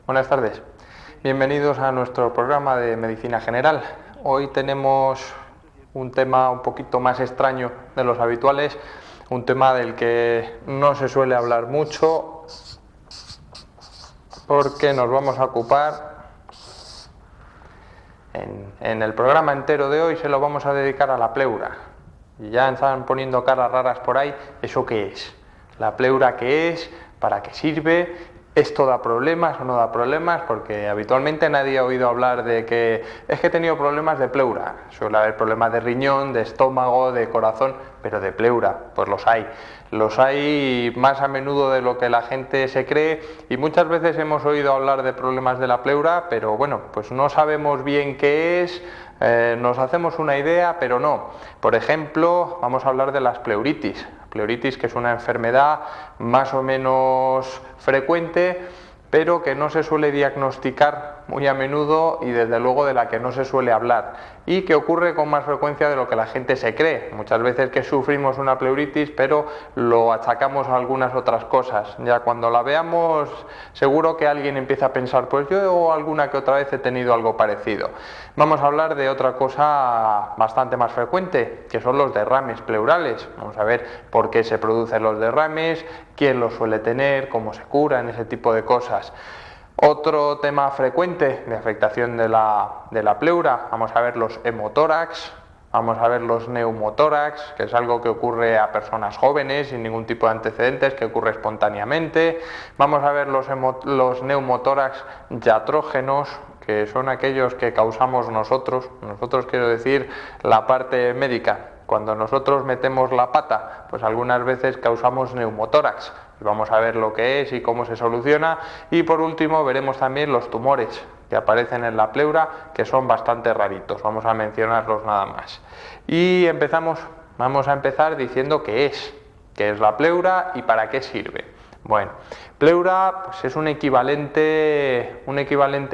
Buenas tardes. Bienvenidos a nuestro programa de Medicina General. Hoy tenemos un tema un poquito más extraño de los habituales, un tema del que no se suele hablar mucho porque nos vamos a ocupar en el programa entero de hoy, se lo vamos a dedicar a la pleura. Y ya están poniendo caras raras por ahí. ¿Eso qué es? ¿La pleura qué es? ¿Para qué sirve? ¿Esto da problemas o no da problemas? Porque habitualmente nadie ha oído hablar de que es que he tenido problemas de pleura. Suele haber problemas de riñón, de estómago, de corazón, pero de pleura, pues los hay. Los hay más a menudo de lo que la gente se cree, y muchas veces hemos oído hablar de problemas de la pleura, pero bueno, pues no sabemos bien qué es. Nos hacemos una idea, pero no. Por ejemplo, vamos a hablar de las pleuritis. Pleuritis, que es una enfermedad más o menos frecuente, pero que no se suele diagnosticar muy a menudo y desde luego de la que no se suele hablar, y que ocurre con más frecuencia de lo que la gente se cree. Muchas veces que sufrimos una pleuritis, pero lo achacamos a algunas otras cosas. Ya cuando la veamos, seguro que alguien empieza a pensar, pues yo alguna que otra vez he tenido algo parecido. Vamos a hablar de otra cosa bastante más frecuente, que son los derrames pleurales. Vamos a ver por qué se producen los derrames, quién los suele tener, cómo se curan, ese tipo de cosas. Otro tema frecuente de afectación de la pleura, vamos a ver los hemotórax, vamos a ver los neumotórax, que es algo que ocurre a personas jóvenes sin ningún tipo de antecedentes, que ocurre espontáneamente. Vamos a ver los neumotórax iatrógenos, que son aquellos que causamos nosotros quiero decir la parte médica. Cuando nosotros metemos la pata, pues algunas veces causamos neumotórax. Vamos a ver lo que es y cómo se soluciona. Y por último veremos también los tumores que aparecen en la pleura, que son bastante raritos. Vamos a mencionarlos nada más. Y vamos a empezar diciendo qué es la pleura y para qué sirve. Bueno, pleura pues es un equivalente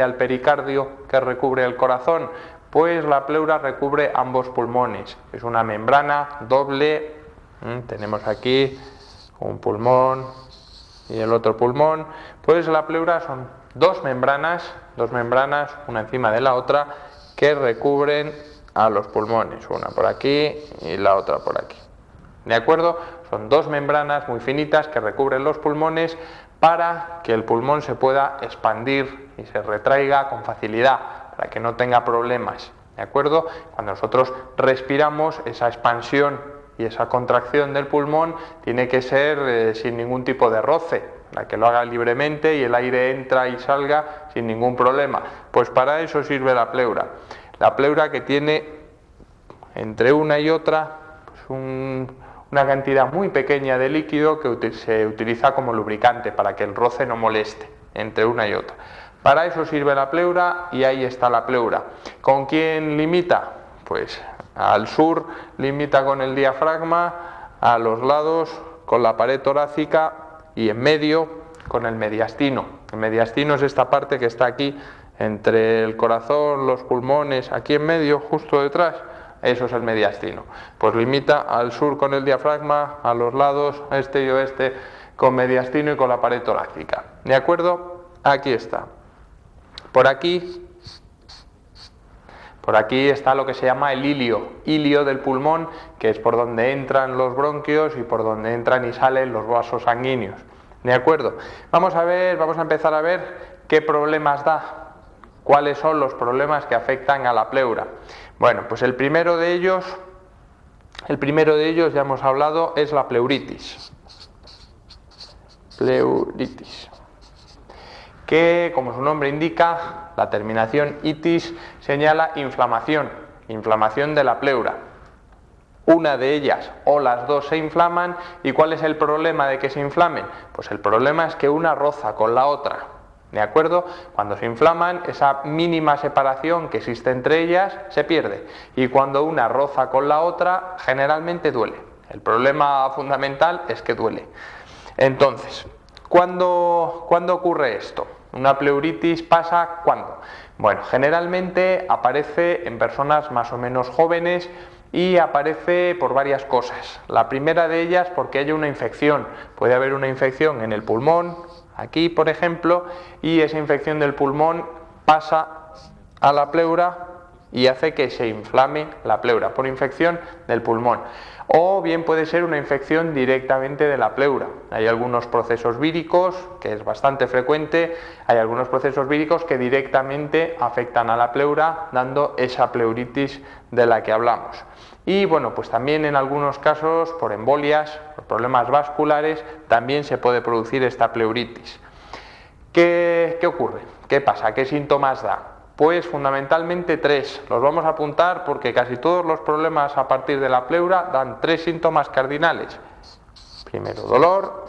al pericardio que recubre el corazón. Pues la pleura recubre ambos pulmones. Es una membrana doble. Tenemos aquí un pulmón y el otro pulmón. Pues la pleura son dos membranas, una encima de la otra, que recubren a los pulmones. Una por aquí y la otra por aquí. ¿De acuerdo? Son dos membranas muy finitas que recubren los pulmones para que el pulmón se pueda expandir y se retraiga con facilidad, para que no tenga problemas. ¿De acuerdo? Cuando nosotros respiramos, esa expansión y esa contracción del pulmón tiene que ser sin ningún tipo de roce, para que lo haga libremente y el aire entra y salga sin ningún problema. Pues para eso sirve la pleura. La pleura, que tiene entre una y otra pues una cantidad muy pequeña de líquido que se utiliza como lubricante para que el roce no moleste entre una y otra. Para eso sirve la pleura, y ahí está la pleura. ¿Con quién limita? Pues al sur limita con el diafragma, a los lados con la pared torácica y en medio con el mediastino. El mediastino es esta parte que está aquí entre el corazón, los pulmones, aquí en medio, justo detrás. Eso es el mediastino. Pues limita al sur con el diafragma, a los lados, este y oeste, con mediastino y con la pared torácica. ¿De acuerdo? Aquí está. Por aquí está lo que se llama el ilio del pulmón, que es por donde entran los bronquios y por donde entran y salen los vasos sanguíneos. ¿De acuerdo? Vamos a empezar a ver qué problemas da, cuáles son los problemas que afectan a la pleura. Bueno, pues el primero de ellos ya hemos hablado, es la pleuritis. Pleuritis. Que, como su nombre indica, la terminación itis señala inflamación de la pleura. Una de ellas o las dos se inflaman. ¿Y cuál es el problema de que se inflamen? Pues el problema es que una roza con la otra. ¿De acuerdo? Cuando se inflaman, esa mínima separación que existe entre ellas se pierde. Y cuando una roza con la otra, generalmente duele. El problema fundamental es que duele. Entonces, ¿cuándo ocurre esto? ¿Una pleuritis pasa cuándo? Bueno, generalmente aparece en personas más o menos jóvenes y aparece por varias cosas. La primera de ellas porque hay una infección. Puede haber una infección en el pulmón, aquí por ejemplo, y esa infección del pulmón pasa a la pleura y hace que se inflame la pleura por infección del pulmón. O bien puede ser una infección directamente de la pleura. Hay algunos procesos víricos, que es bastante frecuente, hay algunos procesos víricos que directamente afectan a la pleura, dando esa pleuritis de la que hablamos. Y bueno, pues también en algunos casos, por embolias, por problemas vasculares, también se puede producir esta pleuritis. ¿Qué ocurre? ¿Qué pasa? ¿Qué síntomas da? Pues fundamentalmente 3, los vamos a apuntar porque casi todos los problemas a partir de la pleura dan 3 síntomas cardinales. Primero dolor,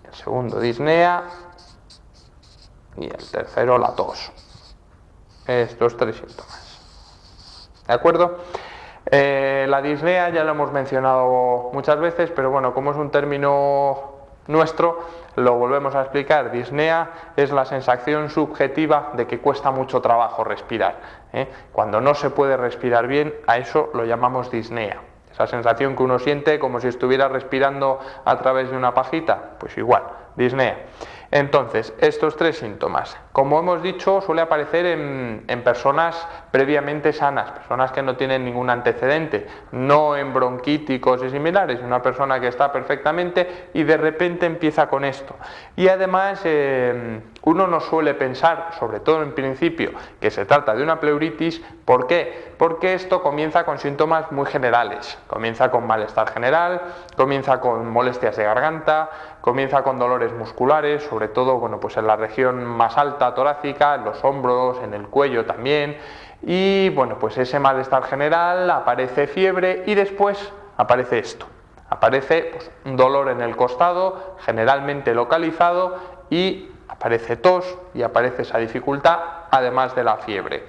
el segundo disnea y el tercero la tos. Estos 3 síntomas. ¿De acuerdo? La disnea ya lo hemos mencionado muchas veces, pero bueno, como es un término nuestro, lo volvemos a explicar. Disnea es la sensación subjetiva de que cuesta mucho trabajo respirar. Cuando no se puede respirar bien, a eso lo llamamos disnea. Esa sensación que uno siente como si estuviera respirando a través de una pajita, pues igual, disnea. Entonces, estos 3 síntomas, como hemos dicho, suele aparecer en personas previamente sanas, personas que no tienen ningún antecedente, no en bronquíticos y similares, una persona que está perfectamente y de repente empieza con esto. Y además, uno no suele pensar, sobre todo en principio, que se trata de una pleuritis. ¿Por qué? Porque esto comienza con síntomas muy generales, comienza con malestar general, comienza con molestias de garganta, comienza con dolores musculares, sobre todo bueno, pues en la región más alta torácica, en los hombros, en el cuello también, y bueno, pues ese malestar general, aparece fiebre y después aparece esto, aparece pues, un dolor en el costado, generalmente localizado, y aparece tos y aparece esa dificultad, además de la fiebre.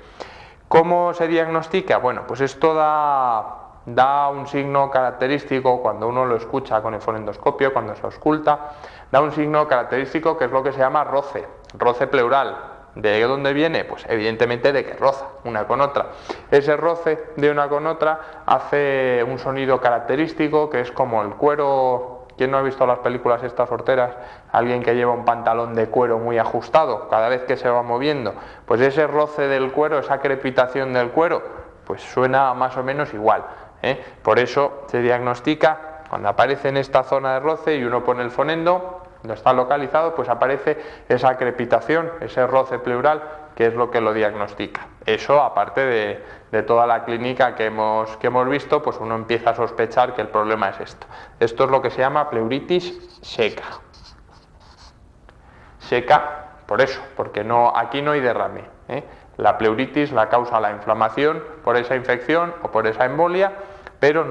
¿Cómo se diagnostica? Bueno, pues esto da un signo característico cuando uno lo escucha con el fonendoscopio, cuando se ausculta, da un signo característico que es lo que se llama roce pleural. ¿De dónde viene? Pues evidentemente de que roza una con otra. Ese roce de una con otra hace un sonido característico que es como el cuero. ¿Quién no ha visto las películas estas horteras? Alguien que lleva un pantalón de cuero muy ajustado cada vez que se va moviendo. Pues ese roce del cuero, esa crepitación del cuero, pues suena más o menos igual. Por eso se diagnostica cuando aparece en esta zona de roce y uno pone el fonendo, no está localizado, pues aparece esa crepitación, ese roce pleural, que es lo que lo diagnostica. Eso, aparte de toda la clínica que hemos visto, pues uno empieza a sospechar que el problema es esto. Esto es lo que se llama pleuritis seca. Seca, por eso, porque aquí no hay derrame. La pleuritis la causa la inflamación por esa infección o por esa embolia, pero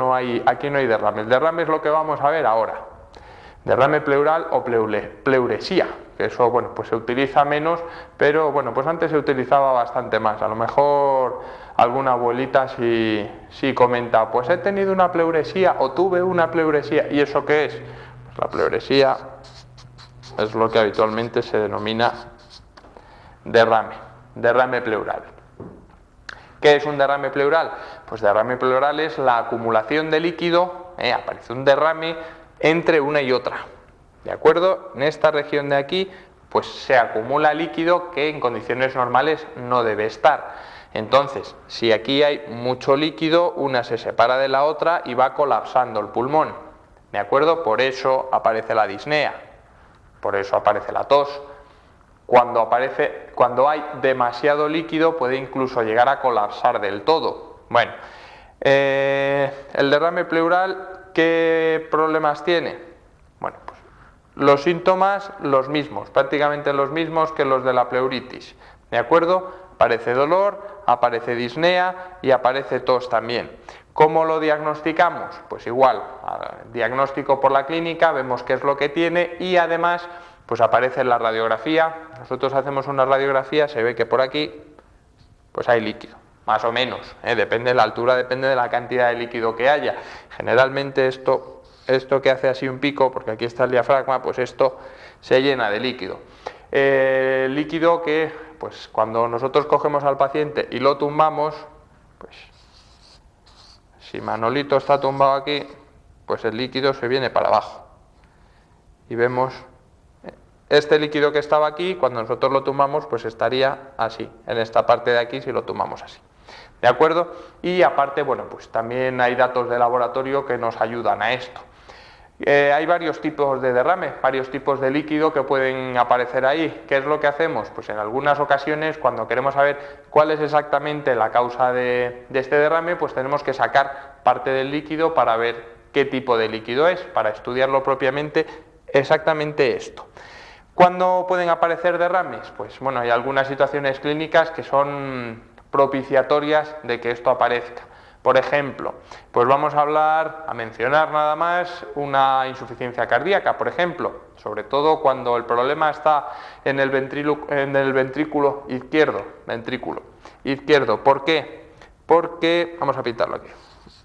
aquí no hay derrame. El derrame es lo que vamos a ver ahora. Derrame pleural o pleuresía, que eso bueno, pues se utiliza menos, pero bueno, pues antes se utilizaba bastante más. A lo mejor alguna abuelita sí comenta, pues he tenido una pleuresía o tuve una pleuresía. ¿Y eso qué es? Pues la pleuresía es lo que habitualmente se denomina derrame pleural. ¿Qué es un derrame pleural? Pues derrame pleural es la acumulación de líquido, aparece un derrame entre una y otra, ¿de acuerdo? En esta región de aquí, pues se acumula líquido que en condiciones normales no debe estar. Entonces, si aquí hay mucho líquido, una se separa de la otra y va colapsando el pulmón, ¿de acuerdo? Por eso aparece la disnea, por eso aparece la tos. Cuando hay demasiado líquido puede incluso llegar a colapsar del todo. Bueno, el derrame pleural, ¿qué problemas tiene? Bueno, pues los síntomas los mismos, prácticamente los mismos que los de la pleuritis, ¿de acuerdo? Aparece dolor, aparece disnea y aparece tos también. ¿Cómo lo diagnosticamos? Pues igual, diagnóstico por la clínica, vemos qué es lo que tiene y además pues aparece en la radiografía. Nosotros hacemos una radiografía, se ve que por aquí pues hay líquido, más o menos, depende de la altura, depende de la cantidad de líquido que haya. Generalmente esto que hace así un pico, porque aquí está el diafragma, pues esto se llena de líquido. Líquido que pues cuando nosotros cogemos al paciente y lo tumbamos, pues si Manolito está tumbado aquí, pues el líquido se viene para abajo y vemos este líquido que estaba aquí, cuando nosotros lo tomamos, pues estaría así, en esta parte de aquí si lo tomamos así. ¿De acuerdo? Y aparte, bueno, pues también hay datos de laboratorio que nos ayudan a esto. Hay varios tipos de derrame, varios tipos de líquido que pueden aparecer ahí. ¿Qué es lo que hacemos? Pues en algunas ocasiones, cuando queremos saber cuál es exactamente la causa de este derrame, pues tenemos que sacar parte del líquido para ver qué tipo de líquido es, para estudiarlo propiamente exactamente esto. ¿Cuándo pueden aparecer derrames? Pues bueno, hay algunas situaciones clínicas que son propiciatorias de que esto aparezca. Por ejemplo, pues vamos a mencionar nada más una insuficiencia cardíaca, por ejemplo, sobre todo cuando el problema está en el ventrículo izquierdo. ¿Por qué? Porque, vamos a pintarlo aquí,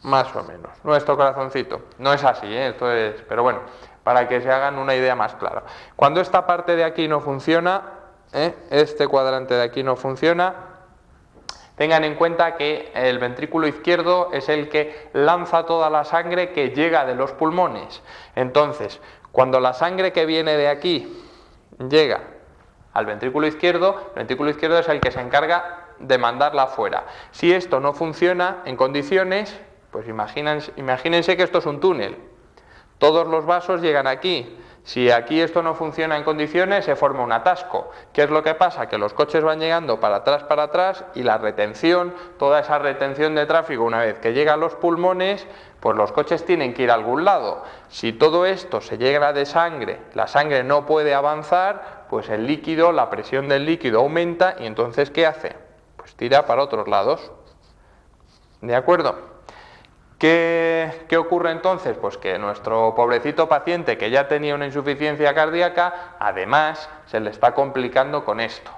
más o menos, nuestro corazoncito. No es así, esto es, pero bueno, para que se hagan una idea más clara. Cuando esta parte de aquí no funciona, este cuadrante de aquí no funciona, tengan en cuenta que el ventrículo izquierdo es el que lanza toda la sangre que llega de los pulmones. Entonces, cuando la sangre que viene de aquí llega al ventrículo izquierdo, el ventrículo izquierdo es el que se encarga de mandarla afuera. Si esto no funciona en condiciones, pues imagínense que esto es un túnel. Todos los vasos llegan aquí. Si aquí esto no funciona en condiciones, se forma un atasco. ¿Qué es lo que pasa? Que los coches van llegando para atrás, y la retención, toda esa retención de tráfico, una vez que llega a los pulmones, pues los coches tienen que ir a algún lado. Si todo esto se llena de sangre, la sangre no puede avanzar, pues el líquido, la presión del líquido aumenta y entonces ¿qué hace? Pues tira para otros lados. ¿De acuerdo? ¿Qué ocurre entonces? Pues que nuestro pobrecito paciente que ya tenía una insuficiencia cardíaca, además se le está complicando con esto.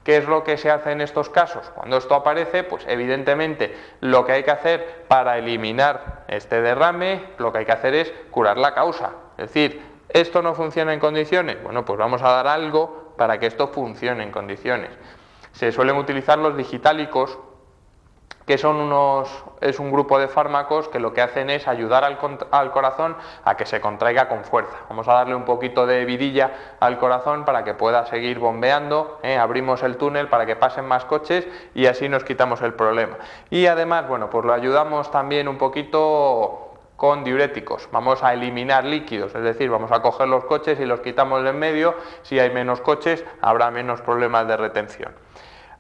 ¿Qué es lo que se hace en estos casos? Cuando esto aparece, pues evidentemente lo que hay que hacer para eliminar este derrame, lo que hay que hacer es curar la causa. Es decir, ¿esto no funciona en condiciones? Bueno, pues vamos a dar algo para que esto funcione en condiciones. Se suelen utilizar los digitálicos, que es un grupo de fármacos que lo que hacen es ayudar al corazón a que se contraiga con fuerza. Vamos a darle un poquito de vidilla al corazón para que pueda seguir bombeando, abrimos el túnel para que pasen más coches y así nos quitamos el problema. Y además, bueno, pues lo ayudamos también un poquito con diuréticos. Vamos a eliminar líquidos, es decir, vamos a coger los coches y los quitamos de en medio. Si hay menos coches, habrá menos problemas de retención.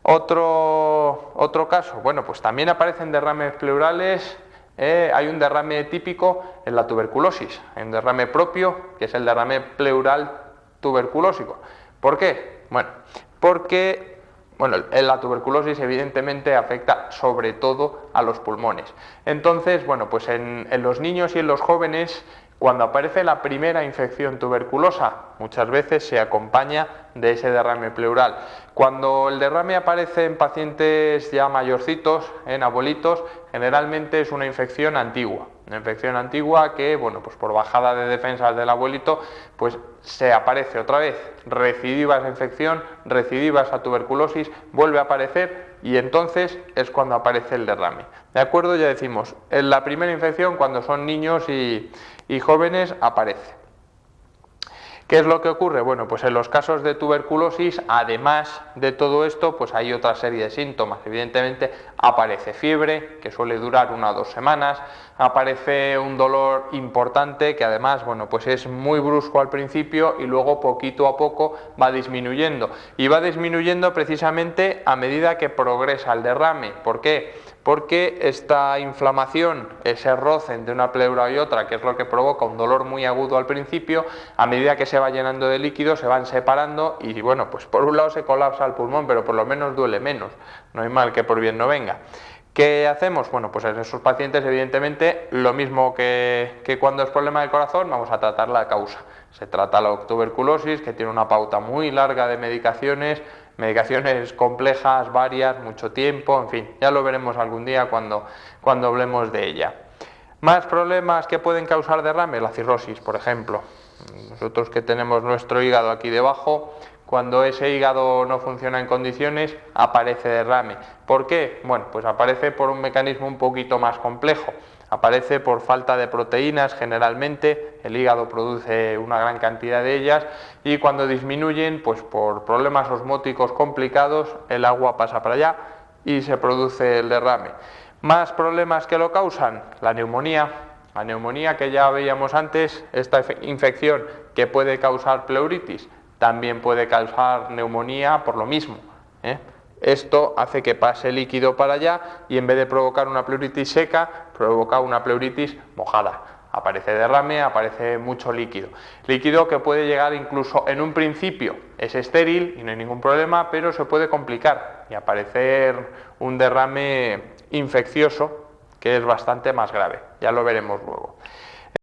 Otro caso, bueno, pues también aparecen derrames pleurales. Hay un derrame típico en la tuberculosis, hay un derrame propio que es el derrame pleural tuberculósico. ¿Por qué? Bueno, porque en la tuberculosis evidentemente afecta sobre todo a los pulmones. Entonces, bueno, pues en los niños y en los jóvenes, cuando aparece la primera infección tuberculosa, muchas veces se acompaña de ese derrame pleural. Cuando el derrame aparece en pacientes ya mayorcitos, en abuelitos, generalmente es una infección antigua. Una infección antigua que, bueno, pues por bajada de defensas del abuelito, pues se aparece otra vez, recidiva esa infección, recidiva esa tuberculosis, vuelve a aparecer y entonces es cuando aparece el derrame. ¿De acuerdo? Ya decimos, en la primera infección, cuando son niños y jóvenes, aparece. ¿Qué es lo que ocurre? Bueno, pues en los casos de tuberculosis, además de todo esto, pues hay otra serie de síntomas. Evidentemente aparece fiebre, que suele durar 1 o 2 semanas, aparece un dolor importante, que además, bueno, pues es muy brusco al principio y luego poquito a poco va disminuyendo. Y va disminuyendo precisamente a medida que progresa el derrame. ¿Por qué? Porque esta inflamación, ese roce entre una pleura y otra, que es lo que provoca un dolor muy agudo al principio, a medida que se va llenando de líquido se van separando y bueno, pues por un lado se colapsa el pulmón, pero por lo menos duele menos, no hay mal que por bien no venga. ¿Qué hacemos? Bueno, pues en esos pacientes evidentemente lo mismo que cuando es problema del corazón, vamos a tratar la causa. Se trata la tuberculosis, que tiene una pauta muy larga de medicaciones complejas, varias, mucho tiempo, en fin, ya lo veremos algún día cuando hablemos de ella. Más problemas que pueden causar derrame, la cirrosis, por ejemplo. Nosotros que tenemos nuestro hígado aquí debajo, cuando ese hígado no funciona en condiciones, aparece derrame. ¿Por qué? Bueno, pues aparece por un mecanismo un poquito más complejo. Aparece por falta de proteínas generalmente, el hígado produce una gran cantidad de ellas y cuando disminuyen, pues por problemas osmóticos complicados, el agua pasa para allá y se produce el derrame. Más problemas que lo causan, la neumonía que ya veíamos antes, esta infección que puede causar pleuritis, también puede causar neumonía por lo mismo, ¿eh? Esto hace que pase líquido para allá y en vez de provocar una pleuritis seca, provoca una pleuritis mojada. Aparece derrame, aparece mucho líquido. Líquido que puede llegar incluso en un principio, es estéril y no hay ningún problema, pero se puede complicar y aparecer un derrame infeccioso que es bastante más grave. Ya lo veremos luego.